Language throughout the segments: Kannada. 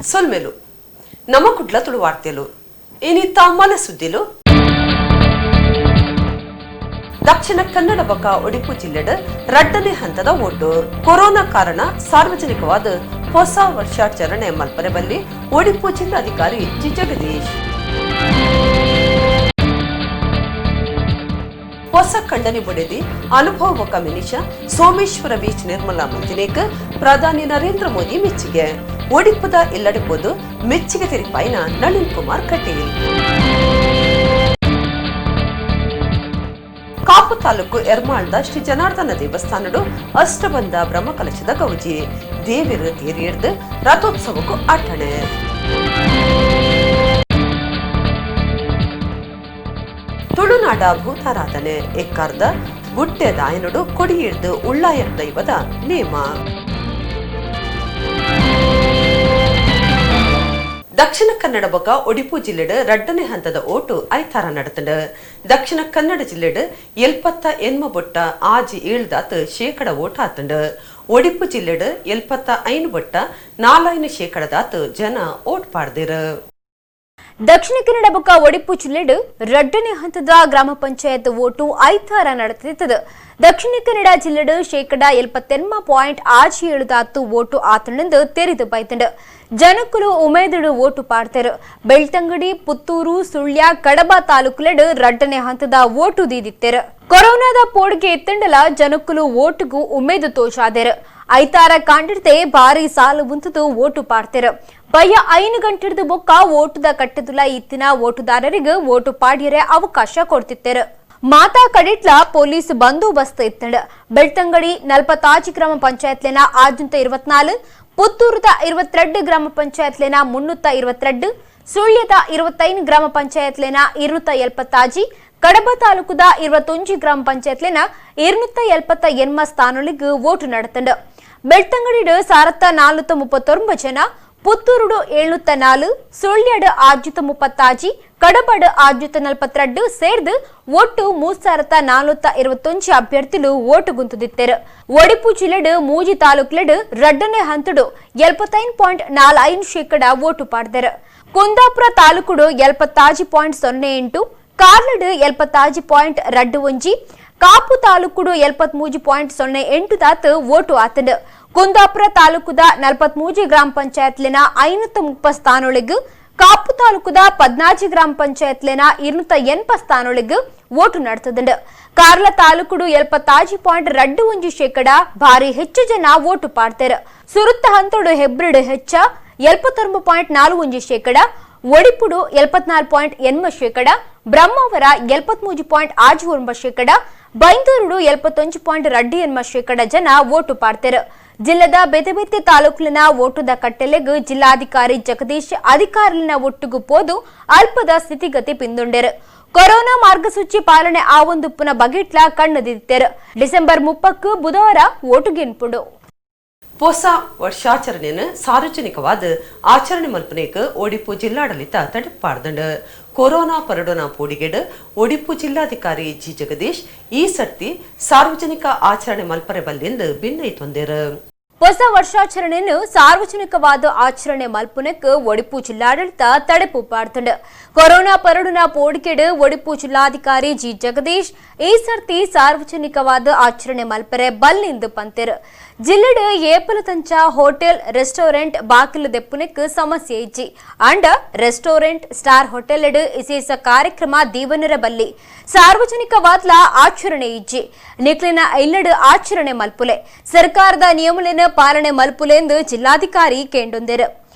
ಸೊಲ್ಮೆಲು ನಮ್ಮ ಕುಡ್ಲ ತುಳು ವಾರ್ತೆಲು ಏನಿತ್ತ ಮಲ ಸುದ್ದಿಲು ದಕ್ಷಿಣ ಕನ್ನಡ ಬಕ ಉಡುಪಿ ಜಿಲ್ಲೆಡ್ ರಡ್ಡನೇ ಹಂತದ ಓಟು ಕೊರೋನಾ ಕಾರಣ ಸಾರ್ವಜನಿಕವಾದ ಹೊಸ ವರ್ಷಾಚರಣೆ ಮಲ್ಪನೆ ಬಲ್ಲಿ ಉಡುಪಿ ಜಿಲ್ಲಾಧಿಕಾರಿ ಜಿ ಜಗದೀಶ್ ಹೊಸ ಖಂಡನೆ ಬುಡೆದಿ ಅನುಭವ ಮಿನಿಷ ಸೋಮೇಶ್ವರ ಬೀಚ್ ನಿರ್ಮಲಾ ಮಂತಿನೇಕ್ ಪ್ರಧಾನಿ ನರೇಂದ್ರ ಮೋದಿ ಮೆಚ್ಚುಗೆ ಒಡಿಪದ ಎಲ್ಲಡೆಪೋದು ಮೆಚ್ಚುಗೆ ತೆರಿಪಾಯಿನ ನಳಿನ್ ಕುಮಾರ್ ಕಟೀಲ್ ಕಾಪು ತಾಲೂಕು ಎರ್ಮಾಳ್ದ ಶ್ರೀ ಜನಾರ್ದನ ದೇವಸ್ಥಾನಡು ಅಷ್ಟಬಂಧ ಬ್ರಹ್ಮಕಲಶದ ಗೌಜಿ ದೇವಿರು ತೇರಿ ಹಿಡಿದು ರಥೋತ್ಸವಕ್ಕೂ ಆಟಣೆ ತುಳುನಾಡ ಭೂತಾರಾಧನೆ ಎಕ್ಕಾರ್ದ ಗುಟ್ಟೆ ದಾಯನಡು ಕೊಡಿ ಹಿಡಿದು ಉಳ್ಳಾಯರ್ ದೈವದ ನೇಮ ದಕ್ಷಿಣ ಕನ್ನಡ ಬಕ ಉಡುಪಿ ಜಿಲ್ಲೆಡ್ ರಡ್ಡನೇ ಹಂತದ ಓಟು ಐತಾರ ನಡೆತಂಡ ದಕ್ಷಿಣ ಕನ್ನಡ ಜಿಲ್ಲೆಡ್ 78 ಬೊಟ್ಟ ಆಜಿ 7 ಶೇಕಡ ಓಟ್ ಆತಂಡ ಉಡುಪಿ ಜಿಲ್ಲೆಡ್ 75 ಬೊಟ್ಟ 4% ಜನ ಓಟ್ ಪಾಡ್ದಿರ ದಕ್ಷಿಣ ಕನ್ನಡ ಬಕ ಉಡುಪಿ ಜಿಲ್ಲೆಡ್ ರಡ್ಡನೇ ಹಂತದ ಗ್ರಾಮ ಪಂಚಾಯತ್ ಓಟು ಐತಾರ ನಡೆತಿದ್ದದು ದಕ್ಷಿಣ ಕನ್ನಡ ಜಿಲ್ಲೆಡ್ ಶೇಕಡ 78.7 ಓಟು ಆತಂಡ ತೆರೆದು ಬೈತಂಡ ಜನಕ್ಕಲು ಉಮೇದುಡು ಓಟು ಪಾಡ್ತಾರ ಬೆಳ್ತಂಗಡಿ ಪುತ್ತೂರು ಸುಳ್ಯ ಕಡಬ ತಾಲೂಕುಲೆಡ್ ರಡ್ಡನೇ ಹಂತದ ಓಟು ದೀದಿತ್ತೇರ ಕೊರೋನಾದ ಪೋಡ್ಗೆ ಎತ್ತಂಡಲ ಜನಕ್ಕಲು ಓಟುಗೂ ಉಮೇದು ತೋಚಾದೇರ ಐತಾರ ಕಾಂಡಿಡ್ತೆ ಭಾರಿ ಸಾಲು ಮುಂತದು ಓಟು ಪಾಡ್ತಾರ ಭಯ 5 ಗಂಟೆಡ್ದು ಬೊಕ್ಕ ಓಟುದ ಕಟ್ಟದುಲ ಇತ್ತಿನ ಓಟುದಾರರಿಗೆ ಓಟು ಪಾಡ್ಯರೆ ಅವಕಾಶ ಕೊಡ್ತಿತ್ತೇರ ಮಾತಾ ಕಡಿಟ್ಲ ಪೊಲೀಸ್ ಬಂದೋಬಸ್ತ್ ಇತ್ತಂಡ ಬೆಳ್ತಂಗಡಿ 46 ಗ್ರಾಮ ಪಂಚಾಯತ್ಲೆನ 624 ಪುತ್ತೂರದ 22 ಗ್ರಾಮ ಪಂಚಾಯತ್ಲೆನ 322 ಸುಳ್ಯದ 25 ಗ್ರಾಮ ಪಂಚಾಯತ್ಲೆನ 270 ಕಡಬ ತಾಲೂಕುದ 21 ಗ್ರಾಮ ಪಂಚಾಯತ್ಲೆನ 278 ಸ್ಥಾನಗಳಿಗೆ ಓಟು ನಡೆತಂಡ ಬೆಳ್ತಂಗಡಿಡ್ ಸಾರತ್ತ 439 ಜನ ಪುತ್ತೂರುಡು 704 ಸುಳ್ಯಡ್ 630 ಕಡಬಡ್ 642 ಸೇರ್ದು ಒಟ್ಟು 3421 ಅಭ್ಯರ್ಥಿಗಳು ಓಟು ಗುಂತುದಿತ್ತೇರ ಒಡಿಪು ಜಿಲ್ಲೆಡ್ ಮೂಜಿ ತಾಲೂಕ್ಲೆಡ್ ರಡ್ಡನೇ ಹಂತಡು 75.45% ಓಟು ಪಾಡ್ದೇರ ಕುಂದಾಪುರ ತಾಲೂಕುಡು 76.08 ಕಾರ್ಲಡ್ 76.21 ಕಾಪು ತಾಲೂಕುಡು 73.08 ಓಟು ಆತಂಡ ಕುಂದಾಪುರ ತಾಲೂಕುದ 43 ಗ್ರಾಮ ಪಂಚಾಯತ್ಲೆನ 530 ಸ್ಥಾನೊಳಗೆ ಕಾಪು ತಾಲೂಕುದ 14 ಗ್ರಾಮ ಪಂಚಾಯತ್ಲೆನ 280 ಸ್ಥಾನೊಳಗೆ ಓಟು ನಡೆತದಂಡ ಕಾರ್ಲ ತಾಲೂಕುಡು 76.21% ಭಾರಿ ಹೆಚ್ಚು ಜನ ಓಟು ಪಾಡ್ತಾರ ಸುರುತ್ತ ಹಂತೋಡು ಹೆಬ್ರಿಡ್ ಹೆಚ್ಚ 49.41%, ಒಡಿಪುಡು 74.80%, ಬ್ರಹ್ಮಾವರ 73.69%, ಬೈಂದೂರುಡು 71.28% ಜನ ಓಟು ಪಾಡ್ತಾರ ಜಿಲ್ಲೆದ ಬೆದಬೆತ್ತಿ ತಾಲೂಕಿನ ಓಟುದ ಕಟ್ಟೆಲೆಗ್ ಜಿಲ್ಲಾಧಿಕಾರಿ ಜಗದೀಶ್ ಅಧಿಕಾರಿನ ಒಟ್ಟುಗು ಪೋದು ಅಲ್ಪದ ಸ್ಥಿತಿಗತಿ ಪಿಂದುಂಡೆರು ಕೊರೋನಾ ಮಾರ್ಗಸೂಚಿ ಪಾಲನೆ ಆವೊಂದುಪ್ಪನ ಬಗೆಟ್ಲ ಕಣ್ಣದಿತ್ತೇರ ಡಿಸೆಂಬರ್ 30 ಬುಧವಾರ ಓಟುಗೆನ್ಪುಡು ಹೊಸ ವರ್ಷಾಚರಣೆಯನ್ನು ಸಾರ್ವಜನಿಕವಾದ ಆಚರಣೆ ಮಲ್ಪನೆಗೆ ಉಡುಪಿ ಜಿಲ್ಲಾಡಳಿತ ತಡೆಪಾಡ್ದಂಡ ಕೊರೋನಾ ಪರಡೋನ ಪೋಡಿಗೆಡ್ ಉಡುಪಿ ಜಿಲ್ಲಾಧಿಕಾರಿ ಜಿ ಜಗದೀಶ್ ಈ ಸರ್ತಿ ಸಾರ್ವಜನಿಕ ಆಚರಣೆ ಮಲ್ಪರೆ ಬಲ್ಲೆಂದು ಭಿನ್ನೈ ತೊಂದೇರು ಹೊಸ ವರ್ಷಾಚರಣೆಯನ್ನು ಸಾರ್ವಜನಿಕವಾದ ಆಚರಣೆ ಮಲ್ಪನಕ್ಕೆ ಉಡುಪಿ ಜಿಲ್ಲಾಡಳಿತ ತಡೆಪು ಪಾಡ್ತಂಡ ಕೊರೋನಾ ಪರಡುನ ಪೋಡಿಕೆಡ್ ಉಡುಪಿ ಜಿಲ್ಲಾಧಿಕಾರಿ ಜಿ ಜಗದೀಶ್ ಈ ಸರ್ತಿ ಸಾರ್ವಜನಿಕವಾದ ಆಚರಣೆ ಮಲ್ಪರೆ ಬಲ್ಲಿಂದು ಪಂತೆರ್ ಜಿಲ್ಲೆಡ್ ಏಪಲ ತಂಚ ಹೋಟೆಲ್ ರೆಸ್ಟೋರೆಂಟ್ ಬಾಕಿಲು ದೆಪ್ಪುನಕ್ಕೆ ಸಮಸ್ಯೆ ಇಜ್ಜಿ ಅಂಡ ರೆಸ್ಟೋರೆಂಟ್ ಸ್ಟಾರ್ ಹೋಟೆಲ್ ಇಸೇಸ ಕಾರ್ಯಕ್ರಮ ದೀವನರ ಬಲ್ಲಿ ಸಾರ್ವಜನಿಕವಾದ್ಲ ಆಚರಣೆ ಇಜ್ಜಿ ನಿಕ್ಲಿನ ಇಲ್ಲಡ್ ಆಚರಣೆ ಮಲ್ಪುಲೆ ಸರ್ಕಾರದ ನಿಯಮಲಿನ ಪಾಲನೆ ಮಲ್ಪುಲೆ ಎಂದು ಜಿಲ್ಲಾಧಿಕಾರಿ ಕೇಂಡೊಂದೆರು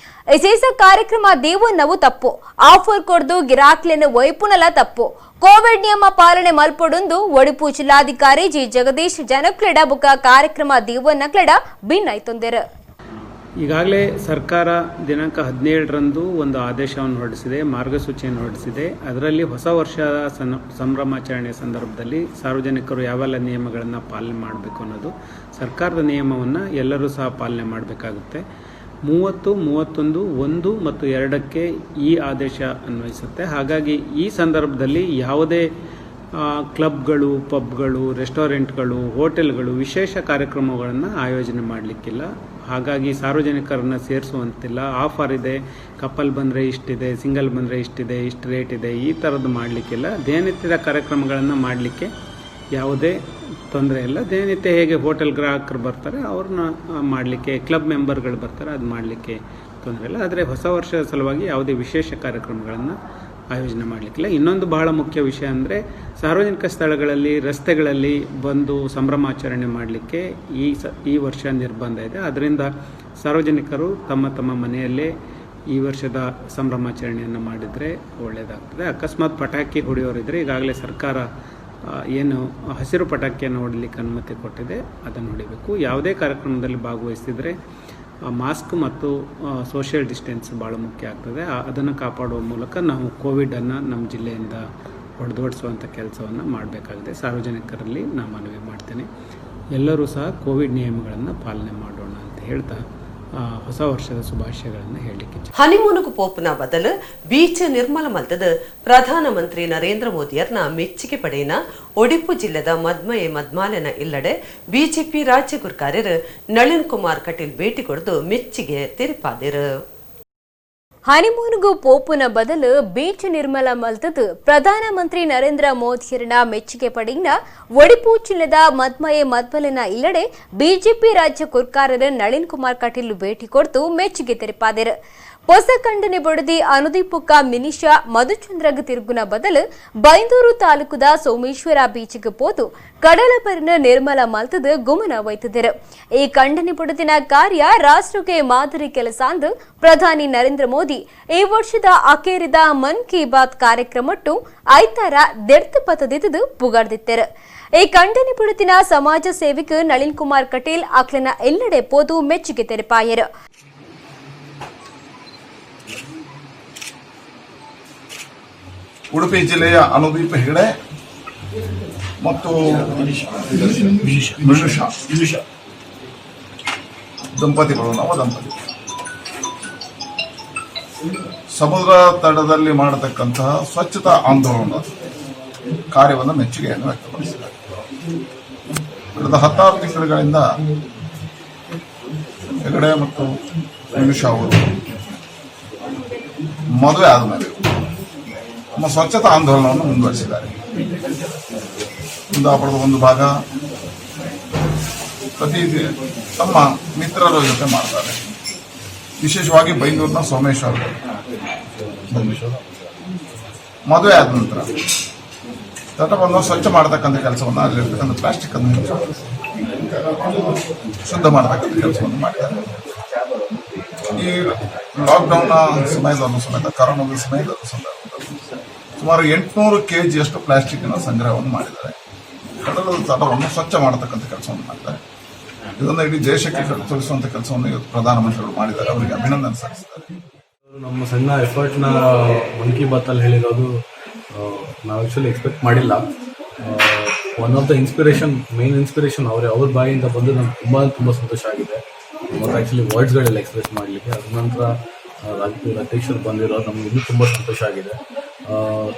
ಇಸೇಸ ಕಾರ್ಯಕ್ರಮ ದೀವನ್ನವು ತಪ್ಪು ಆಫರ್ ಕೊಡ್ದು ಗಿರಾಕ್ಲೆನ ವೈಪುನಲ ತಪ್ಪು ಕೋವಿಡ್ ನಿಯಮ ಪಾಲನೆ ಮಲ್ಪೊಡೊಂದು ಉಡುಪಿ ಜಿಲ್ಲಾಧಿಕಾರಿ ಜಿ ಜಗದೀಶ್ ಜನಕ್ಲೆಡ ಬುಕ ಕಾರ್ಯಕ್ರಮ ದೀವನ್ನಕ್ಲೆಡ ಭಿನ್ನೈತೊಂದೆರು ಈಗಾಗಲೇ ಸರ್ಕಾರ ದಿನಾಂಕ 17ರಂದು ಒಂದು ಆದೇಶವನ್ನು ಹೊರಡಿಸಿದೆ, ಮಾರ್ಗಸೂಚಿಯನ್ನು ಹೊರಡಿಸಿದೆ. ಅದರಲ್ಲಿ ಹೊಸ ವರ್ಷದ ಸಂಭ್ರಮಾಚರಣೆಯ ಸಂದರ್ಭದಲ್ಲಿ ಸಾರ್ವಜನಿಕರು ಯಾವೆಲ್ಲ ನಿಯಮಗಳನ್ನು ಪಾಲನೆ ಮಾಡಬೇಕು ಅನ್ನೋದು ಸರ್ಕಾರದ ನಿಯಮವನ್ನು ಎಲ್ಲರೂ ಸಹ ಪಾಲನೆ ಮಾಡಬೇಕಾಗುತ್ತೆ. 30, 31, 1 ಮತ್ತು 2ಕ್ಕೆ ಈ ಆದೇಶ ಅನ್ವಯಿಸುತ್ತೆ. ಹಾಗಾಗಿ ಈ ಸಂದರ್ಭದಲ್ಲಿ ಯಾವುದೇ ಕ್ಲಬ್ಗಳು, ಪಬ್ಗಳು, ರೆಸ್ಟೋರೆಂಟ್ಗಳು, ಹೋಟೆಲ್ಗಳು ವಿಶೇಷ ಕಾರ್ಯಕ್ರಮಗಳನ್ನು ಆಯೋಜನೆ ಮಾಡಲಿಕ್ಕಿಲ್ಲ. ಹಾಗಾಗಿ ಸಾರ್ವಜನಿಕರನ್ನು ಸೇರಿಸುವಂತಿಲ್ಲ. ಆಫರ್ ಇದೆ, ಕಪಲ್ ಬಂದರೆ ಇಷ್ಟಿದೆ, ಸಿಂಗಲ್ ಬಂದರೆ ಇಷ್ಟಿದೆ, ಇಷ್ಟು ರೇಟ್ ಇದೆ, ಈ ಥರದ್ದು ಮಾಡಲಿಕ್ಕಿಲ್ಲ. ದಿನನಿತ್ಯದ ಕಾರ್ಯಕ್ರಮಗಳನ್ನು ಮಾಡಲಿಕ್ಕೆ ಯಾವುದೇ ತೊಂದರೆ ಇಲ್ಲ. ದಿನನಿತ್ಯ ಹೇಗೆ ಹೋಟೆಲ್ ಗ್ರಾಹಕರು ಬರ್ತಾರೆ ಅವ್ರನ್ನ ಮಾಡಲಿಕ್ಕೆ, ಕ್ಲಬ್ ಮೆಂಬರ್ಗಳು ಬರ್ತಾರೆ, ಅದು ಮಾಡಲಿಕ್ಕೆ ತೊಂದರೆ ಇಲ್ಲ. ಆದರೆ ಹೊಸ ವರ್ಷದ ಸಲುವಾಗಿ ಯಾವುದೇ ವಿಶೇಷ ಕಾರ್ಯಕ್ರಮಗಳನ್ನು ಆಯೋಜನೆ ಮಾಡಲಿಕ್ಕಿಲ್ಲ. ಇನ್ನೊಂದು ಬಹಳ ಮುಖ್ಯ ವಿಷಯ ಅಂದರೆ ಸಾರ್ವಜನಿಕ ಸ್ಥಳಗಳಲ್ಲಿ, ರಸ್ತೆಗಳಲ್ಲಿ ಬಂದು ಸಂಭ್ರಮಾಚರಣೆ ಮಾಡಲಿಕ್ಕೆ ಈ ವರ್ಷ ನಿರ್ಬಂಧ ಇದೆ. ಅದರಿಂದ ಸಾರ್ವಜನಿಕರು ತಮ್ಮ ಮನೆಯಲ್ಲೇ ಈ ವರ್ಷದ ಸಂಭ್ರಮಾಚರಣೆಯನ್ನು ಮಾಡಿದರೆ ಒಳ್ಳೆಯದಾಗ್ತದೆ. ಅಕಸ್ಮಾತ್ ಪಟಾಕಿ ಹೊಡೆಯೋರಿದ್ದರೆ ಈಗಾಗಲೇ ಸರ್ಕಾರ ಏನು ಹಸಿರು ಪಟಾಕಿಯನ್ನು ಹೊಡಲಿಕ್ಕೆ ಅನುಮತಿ ಕೊಟ್ಟಿದೆ, ಅದನ್ನು ಹೊಡಿಬೇಕು. ಯಾವುದೇ ಕಾರ್ಯಕ್ರಮದಲ್ಲಿ ಭಾಗವಹಿಸಿದರೆ ಮಾಸ್ಕ್ ಮತ್ತು ಸೋಷಿಯಲ್ ಡಿಸ್ಟೆನ್ಸ್ ಭಾಳ ಮುಖ್ಯ ಆಗ್ತದೆ. ಅದನ್ನು ಕಾಪಾಡುವ ಮೂಲಕ ನಾವು ಕೋವಿಡನ್ನು ನಮ್ಮ ಜಿಲ್ಲೆಯಿಂದ ಹೊಡೆದೋಡಿಸುವಂಥ ಕೆಲಸವನ್ನು ಮಾಡಬೇಕಾಗಿದೆ. ಸಾರ್ವಜನಿಕರಲ್ಲಿ ನಾನು ಮನವಿ ಮಾಡ್ತೇನೆ, ಎಲ್ಲರೂ ಸಹ ಕೋವಿಡ್ ನಿಯಮಗಳನ್ನು ಪಾಲನೆ ಮಾಡೋಣ ಅಂತ ಹೇಳ್ತಾ ಹೊಸ ವರ್ಷದ ಶುಭಾಶಯಗಳನ್ನು ಹೇಳಲಿಕ್ಕೆ. ಹನಿಮೂನುಗು ಪೋಪುನ ಬದಲು ಬೀಚ್ ನಿರ್ಮಲ ಮಲ್ತದ ಪ್ರಧಾನಮಂತ್ರಿ ನರೇಂದ್ರ ಮೋದಿಯರ್ನ ಮೆಚ್ಚುಗೆ ಪಡೆಯಿನ ಒಡಿಪು ಜಿಲ್ಲೆದ ಮದ್ಮಯೆ ಮದ್ಮಾಲೆನ ಇಲ್ಲಡೆ ಬಿಜೆಪಿ ರಾಜ್ಯ ಗುರ್ಕಾರ್ಯರು ನಳಿನ್ ಕುಮಾರ್ ಕಟೀಲ್ ಭೇಟಿ ಕೊಡದು ಮೆಚ್ಚುಗೆ ತೆರಿಪಾದಿರು. ಹನಿಮೂನ್ಗೂ ಪೋಪುನ ಬದಲು ಬೀಚ್ ನಿರ್ಮಲ ಮಲ್ತದು ಪ್ರಧಾನಮಂತ್ರಿ ನರೇಂದ್ರ ಮೋದಿಯರನ ಮೆಚ್ಚುಗೆ ಪಡೆಯಿನ ಒಡಿಪು ಜಿಲ್ಲೆದ ಮದ್ಮಯೆ ಮದ್ಮಲೆನ ಇಲ್ಲಡೆ ಬಿಜೆಪಿ ರಾಜ್ಯ ಕುರ್ಕಾರರು ನಳಿನ್ ಕುಮಾರ್ ಕಟೀಲ್ ಭೇಟಿ ಕೊಡ್ತು ಮೆಚ್ಚುಗೆ ತೆರಿಪಾದರು. ಹೊಸ ಖಂಡನೆ ಬಡದಿ ಅನುದೀಪುಕ್ಕ ಮಿನಿಷ ಮಧುಚಂದ್ರಗ್ ತಿರುಗುನ ಬದಲು ಬೈಂದೂರು ತಾಲೂಕುದ ಸೋಮೇಶ್ವರ ಬೀಚ್ಗೆ ಪೋದು ಕಡಲಪರಿನ ನಿರ್ಮಲ ಮಲ್ತದ ಗುಮನ ವೈತದರು. ಈ ಖಂಡನೆ ಬಡದಿನ ಕಾರ್ಯ ರಾಷ್ಟ್ರಕ್ಕೆ ಮಾದರಿ ಕೆಲಸ ಅಂದು ಪ್ರಧಾನಿ ನರೇಂದ್ರ ಮೋದಿ ಈ ವರ್ಷದ ಅಖೇರಿದ ಮನ್ ಕಿ ಬಾತ್ ಕಾರ್ಯಕ್ರಮಟ್ಟು ಐತಾರ ದೆಡ್ತು ಪತದಿದ್ದು ಪುಗಾರ್ದಿತ್ತರು. ಈ ಖಂಡನೆ ಬಡದಿನ ಸಮಾಜ ಸೇವಕ ನಳಿನ್ ಕುಮಾರ್ ಕಟೀಲ್ ಅಕ್ಲನ ಎಲ್ಲೆಡೆ ಪೋದು ಮೆಚ್ಚುಗೆ ತೆರಿಪಾಯರು. ಉಡುಪಿ ಜಿಲ್ಲೆಯ ಅನುದೀಪ ಹೆಗಡೆ ಮತ್ತು ಮಿನುಷ ದಂಪತಿಗಳು, ನವದಂಪತಿ ಸಮುದ್ರ ತಟದಲ್ಲಿ ಮಾಡತಕ್ಕಂತಹ ಸ್ವಚ್ಛತಾ ಆಂದೋಲನ ಕಾರ್ಯವನ್ನು ಮೆಚ್ಚುಗೆಯನ್ನು ವ್ಯಕ್ತಪಡಿಸಿದ್ದಾರೆ. ಕಳೆದ 16 ತಿಂಗಳುಗಳಿಂದ ಹೆಗಡೆ ಮತ್ತು ಮಿನುಷ ಅವರು ಮದುವೆ ಆದಮೇಲೆ ನಮ್ಮ ಸ್ವಚ್ಛತಾ ಆಂದೋಲನವನ್ನು ಮುಂದುವರಿಸಿದ್ದಾರೆ. ಕುಂದಾಪುರದ ಒಂದು ಭಾಗ ಪ್ರತಿ ತಮ್ಮ ಮಿತ್ರರ ಜೊತೆ ಮಾಡ್ತಾರೆ. ವಿಶೇಷವಾಗಿ ಬೈಂದೂರಿನ ಸೋಮೇಶ್ವರ ಮದುವೆ ಆದ ನಂತರ ತಟವನ್ನು ಸ್ವಚ್ಛ ಮಾಡತಕ್ಕಂಥ ಕೆಲಸವನ್ನು, ಅಲ್ಲಿರ್ತಕ್ಕಂಥ ಪ್ಲಾಸ್ಟಿಕ್ ಅನ್ನು ಶುದ್ಧ ಮಾಡತಕ್ಕಂಥ ಕೆಲಸವನ್ನು ಮಾಡಿದ್ದಾರೆ. ಈ ಲಾಕ್ಡೌನ್ನ ಸಮಯದಲ್ಲೂ ಸಮೇತ, ಕರೋನಾದ ಸಮಯದಲ್ಲೂ ಸಂದರ್ಭದಲ್ಲಿ ಸುಮಾರು 800 kg ಪ್ಲಾಸ್ಟಿಕ್ ಸಂಗ್ರಹವನ್ನು ಮಾಡಿದ್ದಾರೆ. ಕಡಲದ ತಟವನ್ನು ಸ್ವಚ್ಛ ಮಾಡತಕ್ಕಂಥ ಕೆಲಸವನ್ನು ಮಾಡಿದ್ದಾರೆ. ಇದನ್ನು ಇಡೀ ದೇಶಕ್ಕೆ ತೋರಿಸುವಂತ ಕೆಲಸವನ್ನು ಇವತ್ತು ಪ್ರಧಾನಮಂತ್ರಿಗಳು ಮಾಡಿದ್ದಾರೆ. ಅವರಿಗೆ ಅಭಿನಂದನೆ ಸಲ್ಲಿಸಿದ್ದಾರೆ. ನಮ್ಮ ಸಣ್ಣ ಎಫರ್ಟ್ನ ಮನ್ ಕಿ ಬಾತ್ ಅಲ್ಲಿ ಹೇಳಿರೋದು ನಾವು ಆಕ್ಚುಲಿ ಎಕ್ಸ್ಪೆಕ್ಟ್ ಮಾಡಿಲ್ಲ. One of the main inspiration ಅವ್ರ ಬಾಯಿಯಿಂದ ಬಂದು ನಮ್ಗೆ ತುಂಬ ಸಂತೋಷ ಆಗಿದೆ. ಮತ್ತು ಆ್ಯಕ್ಚುಲಿ ವರ್ಡ್ಸ್ಗಳೆಲ್ಲ ಎಕ್ಸ್ಪ್ರೆಸ್ ಮಾಡಲಿಕ್ಕೆ. ಅದ ನಂತರ ರಾಜ್ಯದ ಅಧ್ಯಕ್ಷರು ಬಂದಿರೋದು ನಮ್ಗೆ ಇನ್ನೂ ತುಂಬ ಸಂತೋಷ ಆಗಿದೆ.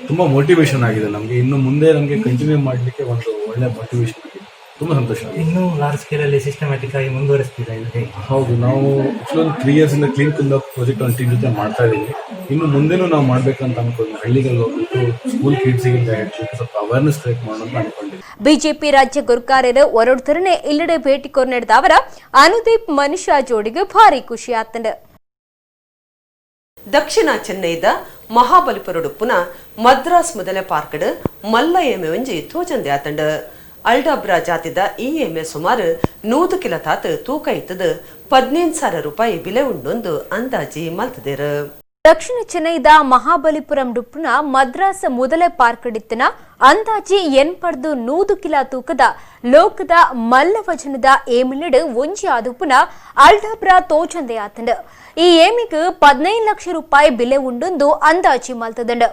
ತುಂಬ ಮೋಟಿವೇಶನ್ ಆಗಿದೆ ನಮಗೆ. ಇನ್ನು ಮುಂದೆ ನಮಗೆ ಕಂಟಿನ್ಯೂ ಮಾಡಲಿಕ್ಕೆ ಒಂದು ಒಳ್ಳೆ ಮೋಟಿವೇಶನ್ ಆಗಿದೆ. ತುಂಬ ಸಂತೋಷ ಆಗಿದೆ. ಇನ್ನೂ ಲಾರ್ಜ್ ಸ್ಕೇಲಲ್ಲಿ ಸಿಸ್ಟಮ್ಯಾಟಿಕ್ ಆಗಿ ಮುಂದುವರಿಸ್ತಿದೆ. ಹೌದು, ನಾವು ಆಕ್ಚುಲಿ 3 years ಇಂದ ಕ್ಲೀನ್ ಕುಂದ ಪ್ರಾಜೆಕ್ಟ್ ಒಂದು ಟೀಮ್ ಜೊತೆ ಮಾಡ್ತಾ ಇದ್ದೀವಿ. ಇನ್ನು ಮುಂದೆನೂ ನಾವು ಮಾಡ್ಬೇಕಂತ ಅನ್ಕೊಂಡು ಹಳ್ಳಿಗಳಲ್ಲಿ ಹೋಗ್ಬಿಟ್ಟು ಸ್ಕೂಲ್ ಕಿಡ್ಸಿಗಿಂತ ಹೇಳ್ಬಿಟ್ಟು ಸ್ವಲ್ಪ ಅವೇರ್ನೆಸ್ ಕ್ರಿಯೇಟ್ ಮಾಡೋಣ ಅನ್ಕೊಂಡಿದ್ದೀವಿ. ಬಿಜೆಪಿ ರಾಜ್ಯ ಗುರ್ಕಾರ್ಯರು ಒರಡ್ತರನೆ ಇಲ್ಲಡೆ ಭೇಟಿ ಕೊರ್ನೆಡ್ದ ಅವರ ಅನುದೀಪ್ ಮನುಷ್ಯ ಜೋಡಿಗೆ ಭಾರಿ ಖುಷಿ ಆತಂಡ. ದಕ್ಷಿಣ ಚೆನ್ನೈದ ಮಹಾಬಲಿಪುರಡುಪ್ಪುನ ಮದ್ರಾಸ್ ಮೊದಲ ಪಾರ್ಕಡ್ ಮಲ್ಲ ಎಮ್ಮೆ ಒಂಜಿ ತೋಜಂದೆ ಆತಂಡ. ಅಲ್ಡಾಬ್ರಾ ಜಾತಿದ ಈ ಎಮ್ಮೆ ಸುಮಾರು 100 ಕಿಲೋ ತಾತು ತೂಕ ಇತ್ತದ 15,000 ರೂಪಾಯಿ ಬೆಲೆ ಉಂಡೊಂದು ಅಂದಾಜಿ ಮಲ್ತದೇರು. ದಕ್ಷಿಣ ಚೆನ್ನೈದ ಮಹಾಬಲಿಪುರಂ ಡುಪ್ಪುನ ಮದ್ರಾಸ್ ಮೊದಲ ಪಾರ್ಕಡಿತ್ತಿನ ಅಂದಾಜಿ 100 ಕಿಲೋ ತೂಕದ ಲೋಕದ ಮಲ್ಲವಚನದ ಏಮಿಲಿಡ್ ಒಂಜಿ ಆದುಪ್ಪುನ ಅಲ್ಡಾಬ್ರಾ ತೋಚಂದೆ ಆತಂಡ. ಈ ಏಮಿಗೆ 15 ಲಕ್ಷ ರೂಪಾಯಿ ಬೆಲೆ ಉಂಡೊಂದು ಅಂದಾಜಿ ಮಲ್ತದಂಡ.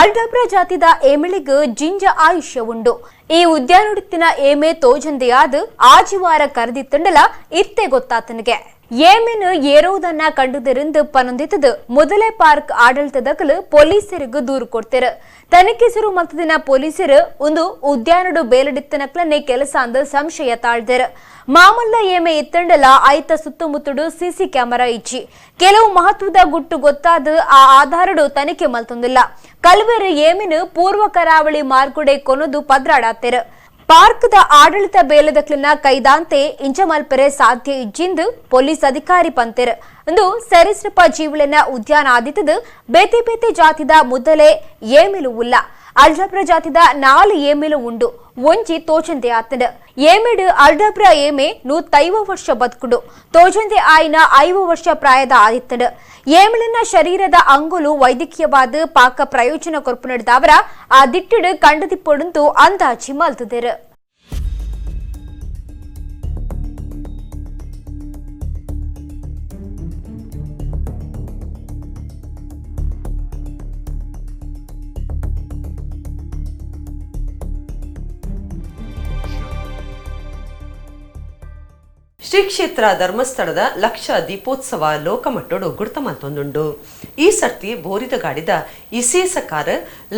ಅಲ್ಡಾಬ್ರಾ ಜಾತಿದ ಏಮಿಳಿಗೆ ಜಿಂಜ ಆಯುಷ್ಯ ಉಂಡು. ಈ ಉದ್ಯಾನೋಡಿತ್ತಿನ ಏಮೆ ತೋಜಂದೆಯಾದ ಆಜಿವಾರ ಕರೆದಿತ್ತಂಡಲ ಇತ್ತೆ ಗೊತ್ತಾತನಿಗೆ. ಏಮಿನ ಏರುವುದನ್ನ ಕಂಡುದರಿಂದ ಪನೊಂದಿತದ ಮೊದಲೇ ಪಾರ್ಕ್ ಆಡಳಿತದಕಲು ಪೊಲೀಸರಿಗೂ ದೂರು ಕೊಡ್ತಾರೆ. ತನಿಖೆ ಶುರು ಮತ್ತದಿನ ಪೊಲೀಸರು ಒಂದು ಉದ್ಯಾನಡು ಬೇಲಡಿತ್ತನಕ್ಲನ್ನೇ ಕೆಲಸ ಅಂದ ಸಂಶಯ ತಾಳ್ದಾರೆ. ಮಾಮಲ್ಲ ಏಮೆ ಇತ್ತಂಡಲ ಐತ ಸುತ್ತಮುತ್ತಡು ಸಿಸಿ ಕ್ಯಾಮೆರಾ ಇಚ್ಚಿ ಕೆಲವು ಮಹತ್ವದ ಗುಟ್ಟು ಗೊತ್ತಾದ ಆ ಆಧಾರಡು ತನಿಖೆ ಮಲ್ತೊಂದಿಲ್ಲ. ಕಲ್ವೇರು ಏಮಿನ ಪೂರ್ವ ಕರಾವಳಿ ಮಾರ್ಗುಡೆ ಕೊನದು ಪದ್ರಾಡಾತೆರು. ಪಾರ್ಕ್ದ ಆಡಳಿತ ಬೇಲದಕ್ಲನ್ನ ಕೈದಾಂತೆ ಇಂಚ ಮಲ್ಪರೆ ಸಾಧ್ಯ ಇಜ್ಜಿಂದು ಪೊಲೀಸ್ ಅಧಿಕಾರಿ ಪಂತೆರ್ ಒಂದು ಸರೀಸೃಪ ಜೀವಳನ ಉದ್ಯಾನ ಆದಿತದ ಬೇತೆ ಬೇತೆ ಜಾತಿದ ಮೊದಲೇ ಏಮಿಲು ಉಲ್ಲ ಅಲ್ಡಬ್ರ ಜಾತಿದ 4 ಏಮಿಲು ಉಂಡು ಒಂಜಿ ತೋಚಂದೆ ಆತಂಡ ಏಮಿಡು ಅಲ್ಡಬ್ರ ಏಮೆ 105 ವರ್ಷ ಬದುಕುಡು ತೋಚಂದೆ ಆಯ್ನ 5 ವರ್ಷ ಪ್ರಾಯದ ಆದಿತ್ತಂಡ ಏಮಿಲಿನ ಶರೀರದ ಅಂಗುಲು ವೈದ್ಯಕೀಯವಾದ ಪಾಕ ಪ್ರಯೋಜನ ಕೊರಪು ನಡೆದವರ ಆ ದಿಟ್ಟಿಡು ಕಂಡದಿಪ್ಪೊಡಂತೂ ಅಂದಾಜಿ ಮಲ್ತದೇರು. ಶ್ರೀ ಕ್ಷೇತ್ರ ಧರ್ಮಸ್ಥಳದ ಲಕ್ಷ ದೀಪೋತ್ಸವ ಲೋಕಮಟ್ಟೋಡು ಗುರ್ತಮಂತೊಂದುಂಡು. ಈ ಸರ್ತಿ ಬೋರಿದ ಗಾಡಿದ ಇಸೇಸಕಾರ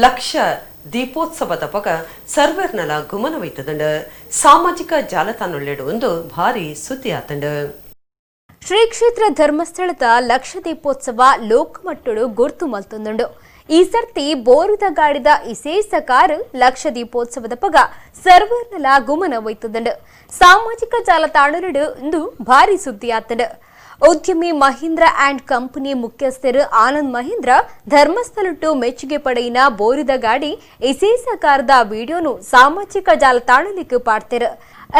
ಲಕ್ಷ ದೀಪೋತ್ಸವದ ಪಗ ಸರ್ವರ್ನಲ ಗುಮನವೈತದಂಡ ಸಾಮಾಜಿಕ ಜಾಲತಾಣೊಳ್ಳೆಡು ಒಂದು ಭಾರಿ ಸುದ್ದಿ ಆತಂಡ. ಶ್ರೀ ಕ್ಷೇತ್ರ ಧರ್ಮಸ್ಥಳದ ಲಕ್ಷ ದೀಪೋತ್ಸವ ಲೋಕಮಟ್ಟೋಡು ಗುರ್ತು ಮಲ್ತೊಂದುಂಡು. ಈ ಸರ್ತಿ ಬೋರಿದ ಗಾಡಿದ ಇಸೇಸ ಕಾರು ಲಕ್ಷ ದೀಪೋತ್ಸವದ ಪಗ ಸರ್ವರ್ನಲ ಗುಮನ ಒಯ್ತದಂಡ ಸಾಮಾಜಿಕ ಜಾಲತಾಣರಡು ಇಂದು ಭಾರಿ ಸುದ್ದಿ ಆತಂಡ. ಉದ್ಯಮಿ ಮಹೀಂದ್ರ ಅಂಡ್ ಕಂಪನಿ ಮುಖ್ಯಸ್ಥರು ಆನಂದ್ ಮಹೀಂದ್ರ ಧರ್ಮಸ್ಥಳಟ್ಟು ಮೆಚ್ಚುಗೆ ಪಡೆಯಿನ ಬೋರಿದ ಗಾಡಿ ಇಸೇಸ ಕಾರದ ವಿಡಿಯೋನು ಸಾಮಾಜಿಕ ಜಾಲತಾಣಲಿಕ್ಕೆ ಪಾಡ್ತಾರೆ.